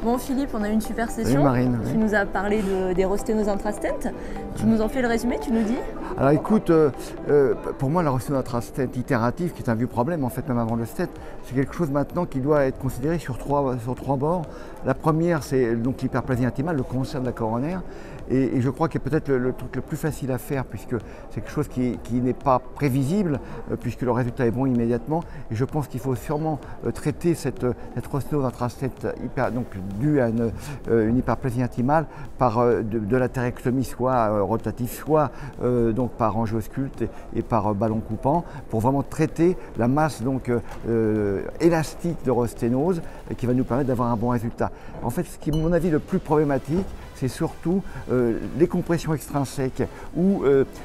Bon Philippe, on a eu une super session. Salut Marine. Tu nous as parlé des rosténoses intrastent. Tu nous en fais le résumé, tu nous dis? Alors écoute, pour moi la rosténose intrastent itérative, qui est un vieux problème en fait même avant le stent, c'est quelque chose maintenant qui doit être considéré sur trois bords. La première, c'est donc l'hyperplasie intimale, le cancer de la coronaire. Et je crois que peut-être le truc le plus facile à faire, puisque c'est quelque chose qui n'est pas prévisible, puisque le résultat est bon immédiatement. Et je pense qu'il faut sûrement traiter cette rosténose intrastent donc due à une hyperplasie intimale par de l'atherectomie, soit rotative, soit donc par angiosculte et par ballon coupant, pour vraiment traiter la masse donc élastique de rosténose qui va nous permettre d'avoir un bon résultat. En fait, ce qui est à mon avis le plus problématique, c'est surtout les compressions extrinsèques ou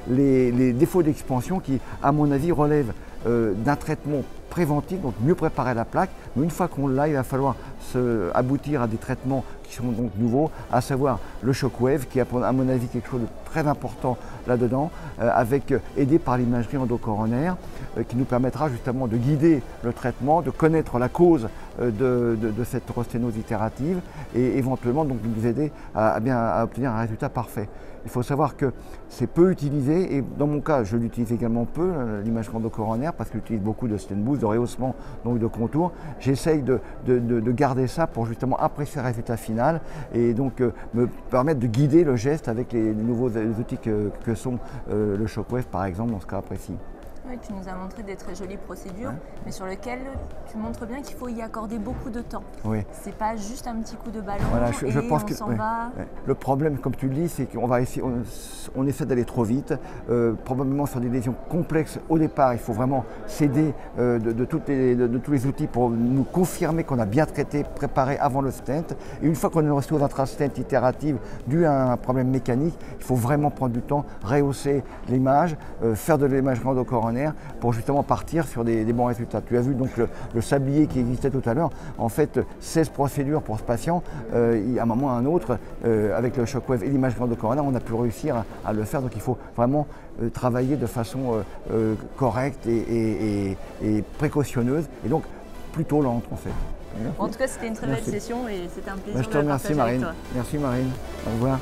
les défauts d'expansion qui, à mon avis, relèvent d'un traitement préventif, donc mieux préparer la plaque. Mais une fois qu'on l'a, il va falloir aboutir à des traitements qui sont donc nouveaux, à savoir le shockwave, qui est à mon avis quelque chose de très important là-dedans, aidé par l'imagerie endocoronaire, qui nous permettra justement de guider le traitement, de connaître la cause de cette rosténose itérative et éventuellement donc de nous aider à obtenir un résultat parfait. Il faut savoir que c'est peu utilisé et dans mon cas, je l'utilise également peu, l'imagerie endocoronaire, parce que j'utilise beaucoup de stent boost, de rehaussement, donc de contour. J'essaye de garder ça pour justement apprécier le résultat final et donc me permettre de guider le geste avec les nouveaux outils que sont le shockwave par exemple dans ce cas précis. Oui, tu nous as montré des très jolies procédures, mais sur lesquelles tu montres bien qu'il faut y accorder beaucoup de temps. Oui. C'est pas juste un petit coup de ballon je pense on s'en va. Le problème, comme tu le dis, c'est qu'on va essayer, on essaie d'aller trop vite, probablement sur des lésions complexes. Au départ, il faut vraiment s'aider de tous les outils pour nous confirmer qu'on a bien traité, préparé avant le stent. Et une fois qu'on est une rosténose intrastent itérative due à un problème mécanique, il faut vraiment prendre du temps, rehausser l'image, faire de l'imagerie endocoronaire pour justement partir sur des bons résultats. Tu as vu donc le sablier qui existait tout à l'heure, en fait 16 procédures pour ce patient, à un moment ou à un autre, avec le shockwave et l'imagerie endocoronaire, on a pu réussir à le faire, donc il faut vraiment travailler de façon correcte et précautionneuse, et donc plutôt lente en fait. En tout cas, c'était une très belle session et c'était un plaisir Je te remercie de partager avec Marine. toi. Merci Marine, au revoir.